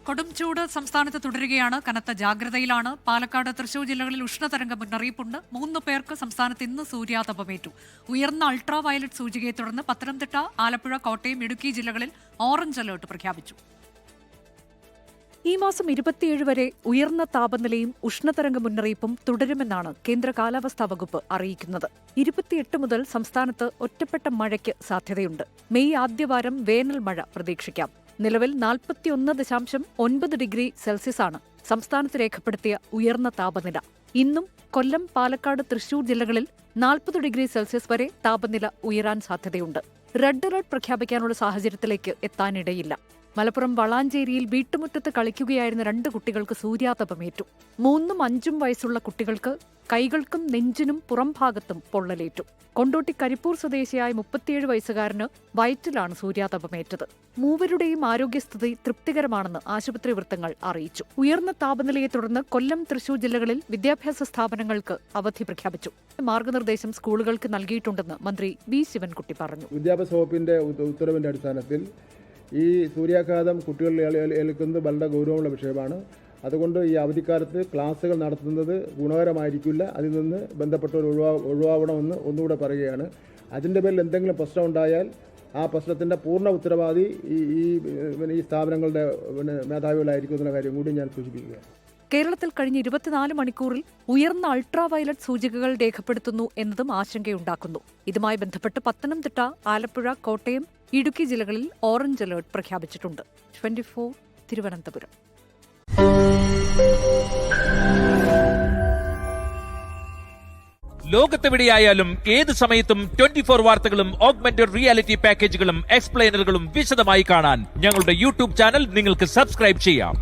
കൊടും ചൂട് സംസ്ഥാനത്ത് തുടരുകയാണ്. കനത്ത ജാഗ്രതയിലാണ്. പാലക്കാട്, തൃശൂർ ജില്ലകളിൽ ഉഷ്ണതരംഗ മുന്നറിയിപ്പുണ്ട്. 3 പേർക്ക് സംസ്ഥാനത്ത് ഇന്ന് സൂര്യാതപമേറ്റു. ഉയർന്ന അൾട്രാ വയലറ്റ് സൂചികയെ തുടർന്ന് പത്തനംതിട്ട, ആലപ്പുഴ, കോട്ടയം, ഇടുക്കി ജില്ലകളിൽ ഓറഞ്ച് അലർട്ട് പ്രഖ്യാപിച്ചു. ഈ മാസം 27 വരെ ഉയർന്ന താപനിലയും ഉഷ്ണതരംഗ മുന്നറിയിപ്പും തുടരുമെന്നാണ് കേന്ദ്ര കാലാവസ്ഥാ വകുപ്പ് അറിയിക്കുന്നത്. 28 മുതൽ സംസ്ഥാനത്ത് ഒറ്റപ്പെട്ട മഴയ്ക്ക് സാധ്യതയുണ്ട്. മെയ് ആദ്യവാരം വേനൽ മഴ പ്രതീക്ഷിക്കാം. നിലവിൽ 41.9 ഡിഗ്രി സെൽഷ്യസാണ് സംസ്ഥാനത്ത് രേഖപ്പെടുത്തിയ ഉയർന്ന താപനില. ഇന്നും കൊല്ലം, പാലക്കാട്, തൃശൂർ ജില്ലകളിൽ 40 ഡിഗ്രി സെൽഷ്യസ് വരെ താപനില ഉയരാൻ സാധ്യതയുണ്ട്. റെഡ് അലർട്ട് പ്രഖ്യാപിക്കാനുള്ള സാഹചര്യത്തിലേക്ക് എത്താനിടയില്ല. മലപ്പുറം വളാഞ്ചേരിയിൽ വീട്ടുമുറ്റത്ത് കളിക്കുകയായിരുന്ന 2 കുട്ടികൾക്ക് സൂര്യാതപമേറ്റു. 3ഉം 5ഉം വയസ്സുള്ള കുട്ടികൾക്ക് കൈകൾക്കും നെഞ്ചിനും പുറംഭാഗത്തും പൊള്ളലേറ്റു. കൊണ്ടോട്ടി കരിപ്പൂർ സ്വദേശിയായ 37 വയസ്സുകാരന് വയറ്റിലാണ് സൂര്യാതപമേറ്റത്. മൂവരുടെയും ആരോഗ്യസ്ഥിതി തൃപ്തികരമാണെന്ന് ആശുപത്രി വൃത്തങ്ങൾ അറിയിച്ചു. ഉയർന്ന താപനിലയെ തുടർന്ന് കൊല്ലം, തൃശൂർ ജില്ലകളിൽ വിദ്യാഭ്യാസ സ്ഥാപനങ്ങൾക്ക് അവധി പ്രഖ്യാപിച്ചു. മാർഗനിർദ്ദേശം സ്കൂളുകൾക്ക് നൽകിയിട്ടുണ്ടെന്ന് മന്ത്രി വി ശിവൻകുട്ടി പറഞ്ഞു. വിദ്യാഭ്യാസ വകുപ്പിന്റെ ഉത്തരവിന്റെ അടിസ്ഥാനത്തിൽ ഈ സൂര്യാഘാതം കുട്ടികളിൽ ഏൽക്കുന്നത് വളരെ ഗൗരവമുള്ള വിഷയമാണ്. അതുകൊണ്ട് ഈ അവധിക്കാലത്ത് ക്ലാസുകൾ നടത്തുന്നത് ഗുണകരമായിരിക്കില്ല. അതിൽ നിന്ന് ബന്ധപ്പെട്ടവർ ഒഴിവാവണമെന്ന് ഒന്നുകൂടെ പറയുകയാണ്. അതിൻ്റെ പേരിൽ എന്തെങ്കിലും പ്രശ്നം ഉണ്ടായാൽ ആ പ്രശ്നത്തിൻ്റെ പൂർണ്ണ ഉത്തരവാദി ഈ സ്ഥാപനങ്ങളുടെ മേധാവികളായിരിക്കും എന്നുള്ള കാര്യം കൂടി ഞാൻ സൂചിപ്പിക്കുക. കേരളത്തിൽ കഴിഞ്ഞ 24 മണിക്കൂറിൽ ഉയർന്ന അൾട്രാ വയലറ്റ് സൂചികകൾ രേഖപ്പെടുത്തുന്നു എന്നതും ആശങ്കയുണ്ടാക്കുന്നു. ഇതുമായി ബന്ധപ്പെട്ട് പത്തനംതിട്ട, ആലപ്പുഴ, കോട്ടയം, ഇടുക്കി ജില്ലകളിൽ ഓറഞ്ച് അലർട്ട് പ്രഖ്യാപിച്ചിട്ടുണ്ട്. 24 തിരുവനന്തപുരം. ലോകത്തെവിടെയായാലും ഏത് സമയത്തും 24 വാർത്തകളും ഓഗ്മെന്റഡ് റിയാലിറ്റി പാക്കേജുകളും എക്സ്പ്ലെയിനറുകളും വിശദമായി കാണാൻ ഞങ്ങളുടെ യൂട്യൂബ് ചാനൽ നിങ്ങൾക്ക് സബ്സ്ക്രൈബ് ചെയ്യാം.